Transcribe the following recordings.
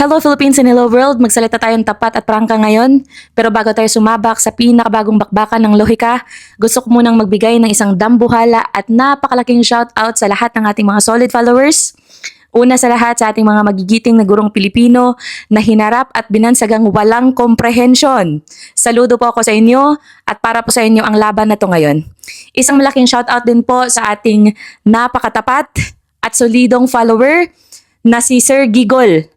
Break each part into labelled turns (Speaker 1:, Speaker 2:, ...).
Speaker 1: Hello Philippines and hello world, magsalita tayong tapat at prangka ngayon. Pero bago tayo sumabak sa pinakabagong bakbakan ng lohika, gusto ko munang magbigay ng isang dambuhala at napakalaking shoutout sa lahat ng ating mga solid followers. Una sa lahat sa ating mga magigiting na gurong Pilipino na hinarap at binansagang walang comprehension. Saludo po ako sa inyo at para po sa inyo ang laban na to ngayon. Isang malaking shoutout din po sa ating napakatapat at solidong follower na si Sir Gigol.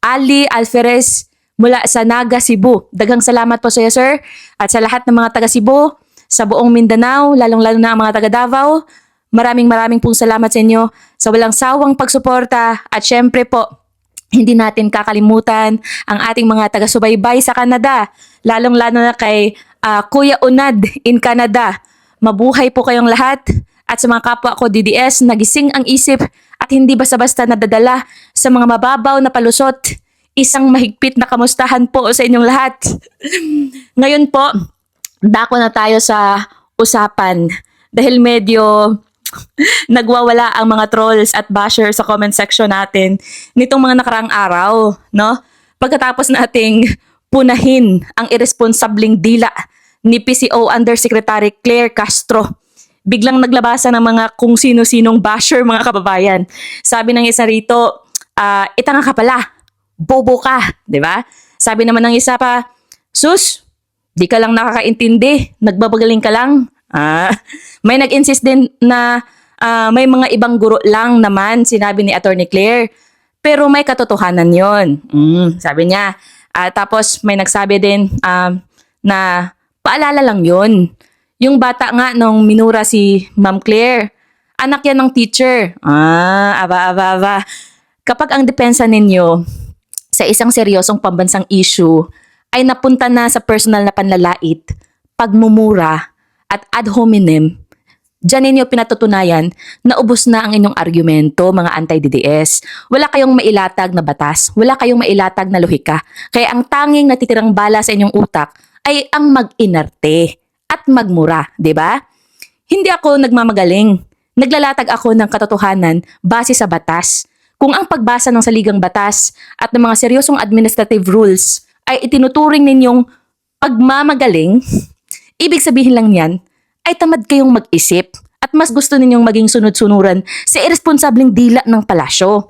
Speaker 1: Ali Alferez mula sa Naga, Cebu. Daghang salamat po sa iyo, sir. At sa lahat ng mga taga Cebu, sa buong Mindanao, lalong-lalo na ang mga taga Davao, maraming pong salamat sa inyo sa walang sawang pagsuporta. At syempre po, hindi natin kakalimutan ang ating mga taga-subaybay sa Canada, lalong-lalo na kay Kuya Unad in Canada. Mabuhay po kayong lahat. At sa mga kapwa ko DDS, nagising ang isip at hindi basta-basta nadadala sa mga mababaw na palusot. Isang mahigpit na kamustahan po sa inyong lahat. Ngayon po, dako na tayo sa usapan dahil medyo nagwawala ang mga trolls at bashers sa comment section natin nitong mga nakaraang araw, no? Pagkatapos nating punahin ang irresponsabling dila ni PCO Undersecretary Claire Castro, biglang naglabasan ng mga kung sino-sinong basher, mga kababayan. Sabi ng isa rito, itanga ka pala, bobo ka, di ba? Sabi naman ng isa pa, sus, di ka lang nakakaintindi, nagbabagaling ka lang. May nag-insist din na may mga ibang guro lang naman, sinabi ni Attorney Claire. Pero may katotohanan yon. Sabi niya. Tapos may nagsabi din na paalala lang yon. Yung bata nga nung minura si Ma'am Claire, anak yan ng teacher. Aba. Kapag ang depensa ninyo sa isang seryosong pambansang issue ay napunta na sa personal na panlalait, pagmumura at ad hominem, diyan ninyo pinatutunayan na ubos na ang inyong argumento, mga anti-DDS. Wala kayong mailatag na batas, wala kayong mailatag na lohika. Kaya ang tanging natitirang bala sa inyong utak ay ang mag-inarte at magmura, 'di ba? Hindi ako nagmamagaling. Naglalatag ako ng katotohanan base sa batas. Kung ang pagbasa ng saligang batas at ng mga seryosong administrative rules ay itinuturing ninyong pagmamagaling, ibig sabihin lang 'yan ay tamad kayong mag-isip at mas gusto ninyong maging sunod-sunuran sa irresponsableng dila ng palasyo.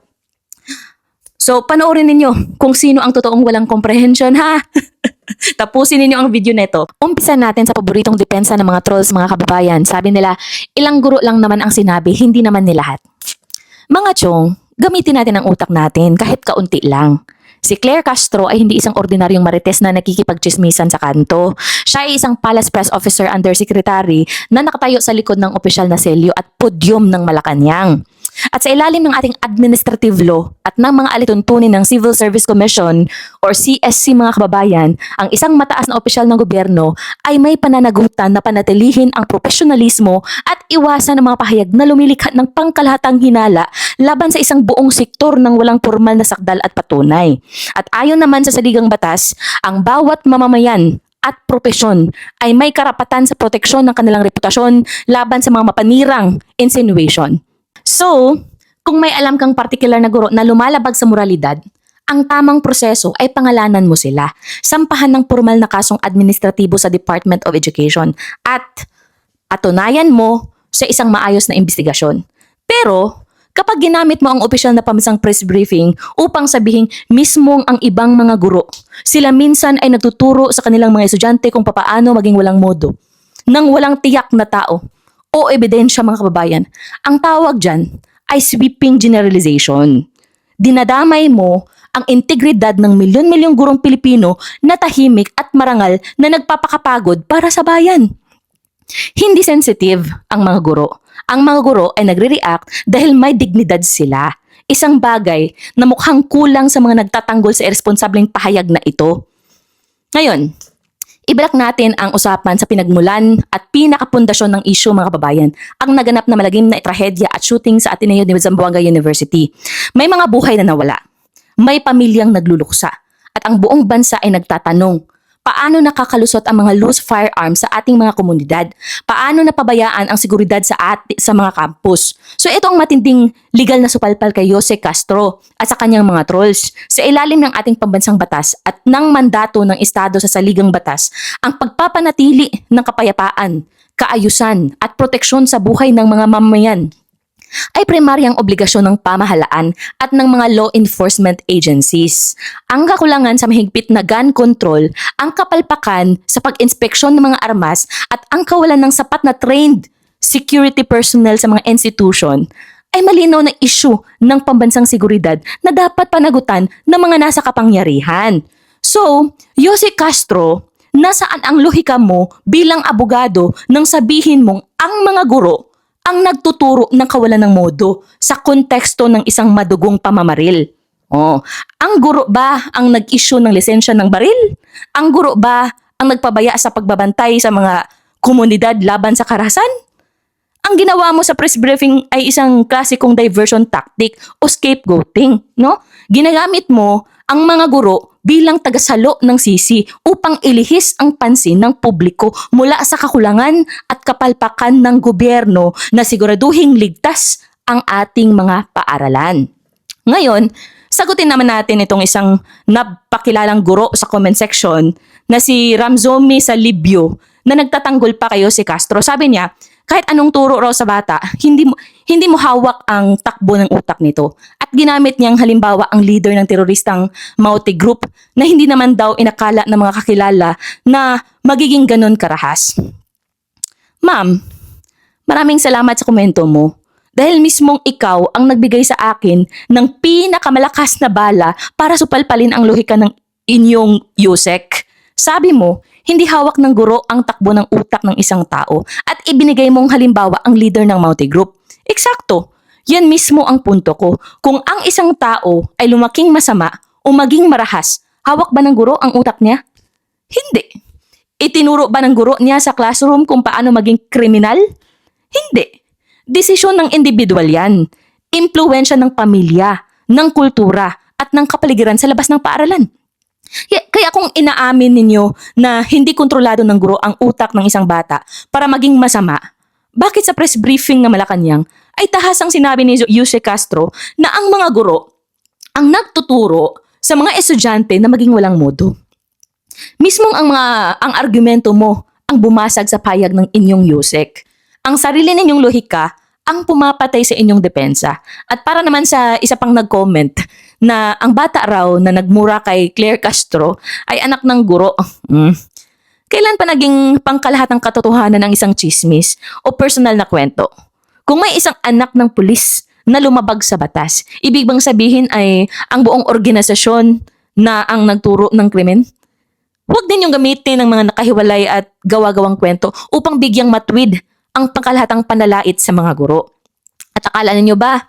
Speaker 1: So, panoorin ninyo kung sino ang totoong walang comprehension, ha? Tapusin ninyo ang video neto. Umpisa natin sa paboritong depensa ng mga trolls, mga kababayan. Sabi nila, ilang guro lang naman ang sinabi, hindi naman ni lahat. Mga chong, gamitin natin ang utak natin kahit kaunti lang. Si Claire Castro ay hindi isang ordinaryong marites na nakikipagchismisan sa kanto. Siya ay isang Palace Press Officer Undersecretary na nakatayo sa likod ng opisyal na selyo at podyum ng Malacanang. At sa ilalim ng ating administrative law at ng mga alituntunin ng Civil Service Commission or CSC, mga kababayan, ang isang mataas na opisyal ng gobyerno ay may pananagutan na panatilihin ang profesionalismo at iwasan ang mga pahayag na lumilikha ng pangkalahatang hinala laban sa isang buong sektor ng walang formal na sakdal at patunay. At ayon naman sa saligang batas, ang bawat mamamayan at propesyon ay may karapatan sa proteksyon ng kanilang reputasyon laban sa mga mapanirang insinuation. So, kung may alam kang particular na guro na lumalabag sa moralidad, ang tamang proseso ay pangalanan mo sila, sampahan ng formal na kasong administratibo sa Department of Education at atunayan mo sa isang maayos na investigasyon. Pero, kapag ginamit mo ang opisyal na pambansang press briefing upang sabihin mismong ang ibang mga guro, sila minsan ay nagtuturo sa kanilang mga estudyante kung papaano maging walang modo, nang walang tiyak na tao o ebidensya, mga kababayan. Ang tawag dyan ay sweeping generalization. Dinadamay mo ang integridad ng milyon-milyong gurong Pilipino na tahimik at marangal na nagpapakapagod para sa bayan. Hindi sensitive ang mga guro. Ang mga guro ay nagre-react dahil may dignidad sila. Isang bagay na mukhang kulang sa mga nagtatanggol sa irresponsableng pahayag na ito. Ngayon, ibalak natin ang usapan sa pinagmulan at pinakapundasyon ng issue, mga kababayan, ang naganap na malagim na trahedya at shooting sa Ateneo de Zamboanga University. May mga buhay na nawala, may pamilyang nagluluksa, at ang buong bansa ay nagtatanong, Paano nakakalusot ang mga loose firearms sa ating mga komunidad? Paano napabayaan ang seguridad sa mga campus? So ito ang matinding legal na supalpal kay Jose Castro at sa kanyang mga trolls. Sa ilalim ng ating pambansang batas at ng mandato ng Estado sa saligang batas, ang pagpapanatili ng kapayapaan, kaayusan at proteksyon sa buhay ng mga mamamayan ay primaryang obligasyon ng pamahalaan at ng mga law enforcement agencies. Ang kakulangan sa mahigpit na gun control, ang kapalpakan sa pag-inspeksyon ng mga armas at ang kawalan ng sapat na trained security personnel sa mga institution ay malinaw na issue ng pambansang seguridad na dapat panagutan ng mga nasa kapangyarihan. So, Jose Castro, nasaan ang lohika mo bilang abogado nang sabihin mong ang mga guro ang nagtuturo ng kawalan ng modo sa konteksto ng isang madugong pamamaril? Oh, ang guro ba ang nag-issue ng lisensya ng baril? Ang guro ba ang nagpabaya sa pagbabantay sa mga komunidad laban sa karahasan? Ang ginawa mo sa press briefing ay isang klasikong diversion tactic o scapegoating, no? Ginagamit mo ang mga guro bilang tagasalo ng sisi upang ilihis ang pansin ng publiko mula sa kakulangan at kapalpakan ng gobyerno na siguraduhing ligtas ang ating mga paaralan. Ngayon, sagutin naman natin itong isang napakilalang guro sa comment section na si Ramzomi Salibio na nagtatanggol pa kayo si Castro. Sabi niya, kahit anong turo raw sa bata, hindi mo hawak ang takbo ng utak nito. At ginamit niyang halimbawa ang leader ng teroristang Mauti Group na hindi naman daw inakala ng mga kakilala na magiging ganon karahas. Ma'am, maraming salamat sa komento mo. Dahil mismong ikaw ang nagbigay sa akin ng pinakamalakas na bala para supalpalin ang lohika ng inyong Yusek. Sabi mo, hindi hawak ng guro ang takbo ng utak ng isang tao at ibinigay mong halimbawa ang leader ng Mauti Group. Eksakto, yan mismo ang punto ko. Kung ang isang tao ay lumaking masama o maging marahas, hawak ba ng guro ang utak niya? Hindi. Itinuro ba ng guro niya sa classroom kung paano maging kriminal? Hindi. Desisyon ng individual yan. Impluwensya ng pamilya, ng kultura at ng kapaligiran sa labas ng paaralan. Kaya kung inaamin ninyo na hindi kontrolado ng guro ang utak ng isang bata para maging masama, bakit sa press briefing na Malacanang ay tahasang sinabi ni Jose Castro na ang mga guro ang nagtuturo sa mga estudyante na maging walang modo? Mismong ang argumento mo ang bumasag sa payag ng inyong Yusek. Ang sarili ninyong lohika ang pumapatay sa inyong depensa. At para naman sa isa pang nag-comment na ang bata raw na nagmura kay Claire Castro ay anak ng guro. Kailan pa naging pangkalahatang katotohanan ng isang chismis o personal na kwento? Kung may isang anak ng pulis na lumabag sa batas, ibig bang sabihin ay ang buong organisasyon na ang nagturo ng krimen? Huwag din yung gamitin ng mga nakahiwalay at gawa-gawang kwento upang bigyang matwid ang pangkalahatang panlalait sa mga guro. At akala ninyo ba,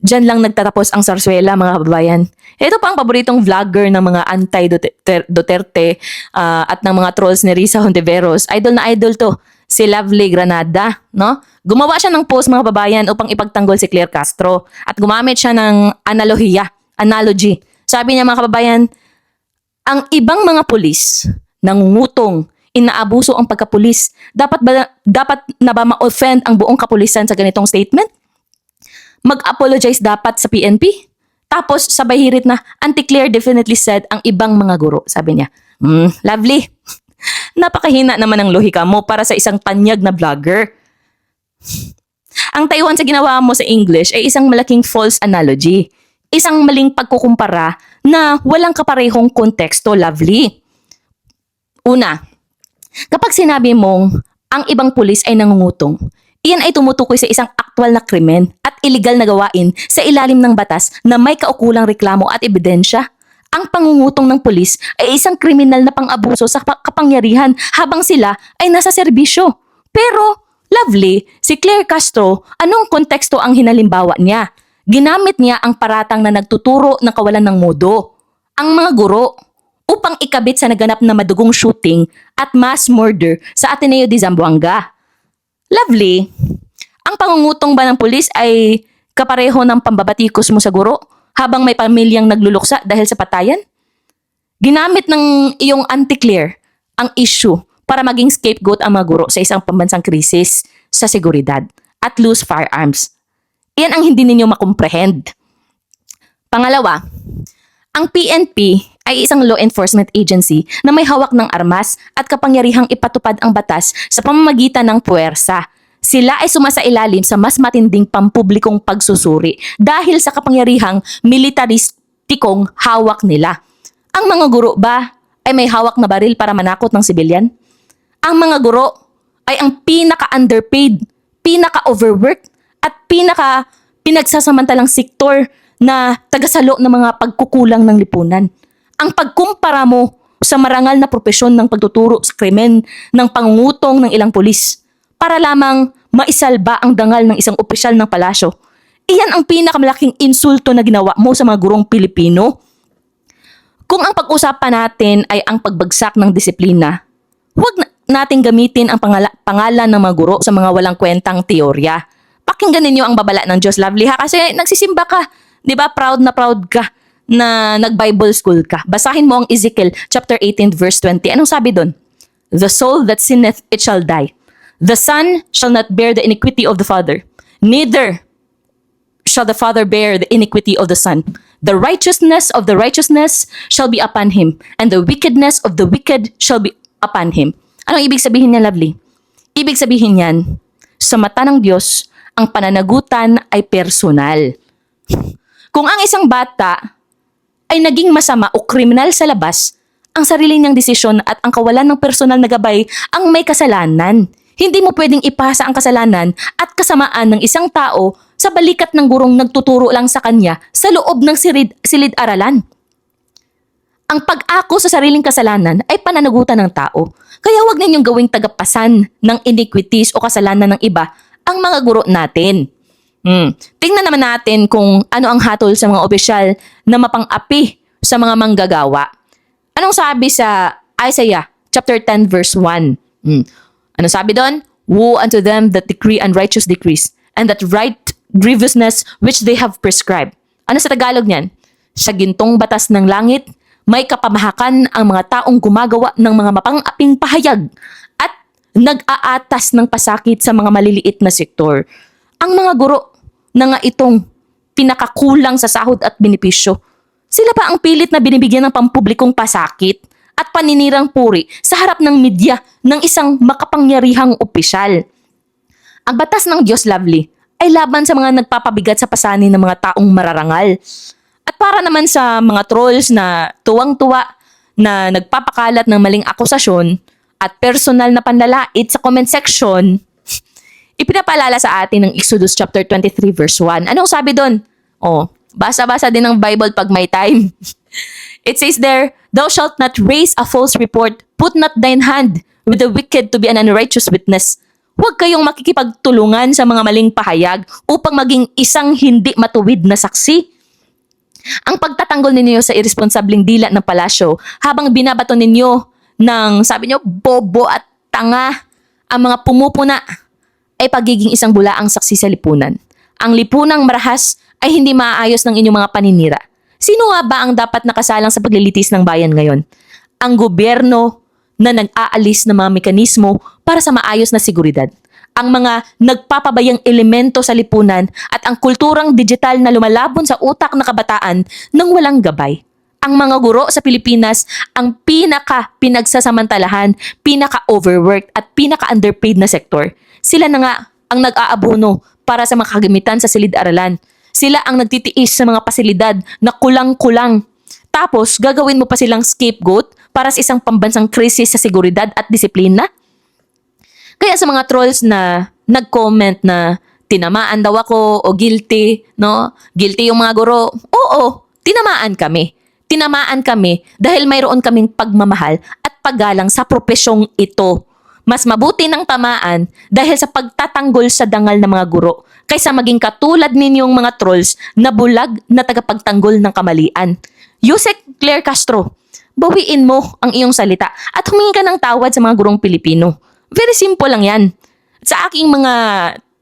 Speaker 1: diyan lang nagtatapos ang sarsuela, mga kababayan? Ito pa ang paboritong vlogger ng mga anti-Duterte at ng mga trolls ni Risa Hontiveros. Idol na idol to, si Lovely Granada, no? Gumawa siya ng post, mga kababayan, upang ipagtanggol si Claire Castro at gumamit siya ng analogy. Sabi niya, mga kababayan, ang ibang mga pulis nangungutong, inaabuso ang pagkapulis. Dapat na ba ma-offend ang buong kapulisan sa ganitong statement? Mag-apologize dapat sa PNP? Tapos sabay hirit na, Auntie Claire definitely said ang ibang mga guro. Sabi niya, Lovely. Napakahina naman ang lohika mo para sa isang tanyag na vlogger. Ang Taiwan sa ginawa mo sa English ay isang malaking false analogy. Isang maling pagkukumpara na walang kaparehong konteksto, Lovely. Una, kapag sinabi mong ang ibang pulis ay nangungutong, iyan ay tumutukoy sa isang aktwal na krimen at iligal na gawain sa ilalim ng batas na may kaukulang reklamo at ebidensya. Ang pangungutong ng pulis ay isang kriminal na pang-abuso sa kapangyarihan habang sila ay nasa serbisyo. Pero, Lovely, si Claire Castro, anong konteksto ang hinalimbawa niya? Ginamit niya ang paratang na nagtuturo ng kawalan ng modo, ang mga guro, upang ikabit sa naganap na madugong shooting at mass murder sa Ateneo de Zamboanga. Lovely, ang pangungutong ba ng pulis ay kapareho ng pambabatikos mo sa guro habang may pamilyang nagluluksa dahil sa patayan? Ginamit ng iyong anti-Claire ang issue para maging scapegoat ang mga guro sa isang pambansang krisis sa seguridad at loose firearms. Iyan ang hindi ninyo makomprehend. Pangalawa, ang PNP ay isang law enforcement agency na may hawak ng armas at kapangyarihang ipatupad ang batas sa pamamagitan ng puwersa. Sila ay sumasailalim sa mas matinding pampublikong pagsusuri dahil sa kapangyarihang militaristikong hawak nila. Ang mga guro ba ay may hawak na baril para manakot ng sibilyan? Ang mga guro ay ang pinaka-underpaid, pinaka-overworked at pinagsasamantalang sektor na tagasalo ng mga pagkukulang ng lipunan. Ang pagkumpara mo sa marangal na propesyon ng pagtuturo sa krimen ng pangungutong ng ilang pulis para lamang maisalba ang dangal ng isang opisyal ng palasyo. Iyan ang pinakamalaking insulto na ginawa mo sa mga gurong Pilipino. Kung ang pag-usapan natin ay ang pagbagsak ng disiplina, huwag natin gamitin ang pangalan ng mga guro sa mga walang kwentang teorya. Pakinggan ninyo ang babala ng Diyos, Lovely, ha? Kasi nagsisimba ka. Di ba? Proud na proud ka na nag-Bible school ka. Basahin mo ang Ezekiel chapter 18 verse 20. Anong sabi doon? The soul that sinneth, it shall die. The son shall not bear the iniquity of the father, neither shall the father bear the iniquity of the son. The righteousness of the righteousness shall be upon him, and the wickedness of the wicked shall be upon him. Anong ibig sabihin niya, Lovely? Ibig sabihin niyan, sa mata ng Diyos, ang pananagutan ay personal. Kung ang isang bata ay naging masama o kriminal sa labas, ang sarili niyang desisyon at ang kawalan ng personal na gabay ang may kasalanan. Hindi mo pwedeng ipasa ang kasalanan at kasamaan ng isang tao sa balikat ng gurong nagtuturo lang sa kanya sa loob ng silid-aralan. Ang pag-ako sa sariling kasalanan ay pananagutan ng tao. Kaya huwag ninyong gawing tagapasan ng iniquities o kasalanan ng iba ang mga guro natin. Tingnan naman natin kung ano ang hatol sa mga opisyal na mapang-api sa mga manggagawa. Anong sabi sa Isaiah chapter 10 verse 1? Ano sabi doon? Woe unto them that decree unrighteous decrees, and that right grievousness which they have prescribed. Ano sa Tagalog niyan? Sa gintong batas ng langit, may kapamahakan ang mga taong gumagawa ng mga mapang-aping pahayag at nag-aatas ng pasakit sa mga maliliit na sektor. Ang mga guro na nga itong pinakakulang sa sahod at benepisyo. Sila pa ang pilit na binibigyan ng pampublikong pasakit at paninirang puri sa harap ng media ng isang makapangyarihang opisyal. Ang batas ng Diyos, Lovely, ay laban sa mga nagpapabigat sa pasanin ng mga taong mararangal. At para naman sa mga trolls na tuwang-tuwa na nagpapakalat ng maling akusasyon at personal na panlalait sa comment section, ipinapaalala sa atin ng Exodus chapter 23 verse 1. Anong sabi doon? Basa-basa din ng Bible pag may time. It says there, Thou shalt not raise a false report, put not thine hand with the wicked to be an unrighteous witness. Huwag kayong makikipagtulungan sa mga maling pahayag upang maging isang hindi matuwid na saksi. Ang pagtatanggol ninyo sa irresponsableng dila ng palasyo habang binabato ninyo ng, sabi nyo, bobo at tanga ang mga pumupuna ay pagiging isang bulaang saksi sa lipunan. Ang lipunang marahas ay hindi maaayos ng inyong mga paninira. Sino nga ba ang dapat nakasalang sa paglilitis ng bayan ngayon? Ang gobyerno na nag-aalis ng mga mekanismo para sa maayos na seguridad. Ang mga nagpapabayang elemento sa lipunan at ang kulturang digital na lumalabon sa utak na kabataan nang walang gabay. Ang mga guro sa Pilipinas ang pinaka-pinagsasamantalahan, pinaka-overworked at pinaka-underpaid na sektor. Sila na nga ang nag-aabono para sa mga kagamitan sa silid-aralan. Sila ang nagtitiis sa mga pasilidad na kulang-kulang. Tapos, gagawin mo pa silang scapegoat para sa isang pambansang krisis sa seguridad at disiplina? Kaya sa mga trolls na nag-comment na tinamaan daw ako o guilty, no? Guilty yung mga guro. Oo, tinamaan kami. Tinamaan kami dahil mayroon kaming pagmamahal at paggalang sa propesyong ito. Mas mabuti ng tamaan dahil sa pagtatanggol sa dangal ng mga guro kaysa maging katulad ninyong mga trolls na bulag na tagapagtanggol ng kamalian. Yusek Claire Castro, bawiin mo ang iyong salita at humingi ka ng tawad sa mga gurong Pilipino. Very simple lang yan. Sa aking mga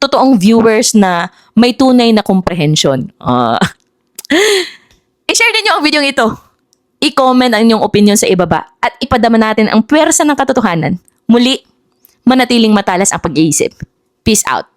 Speaker 1: totoong viewers na may tunay na komprehensyon. I-share din niyo ang video ito I-comment ang inyong opinion sa ibaba at ipadama natin ang pwersa ng katotohanan. Muli, manatiling matalas ang pag-iisip. Peace out.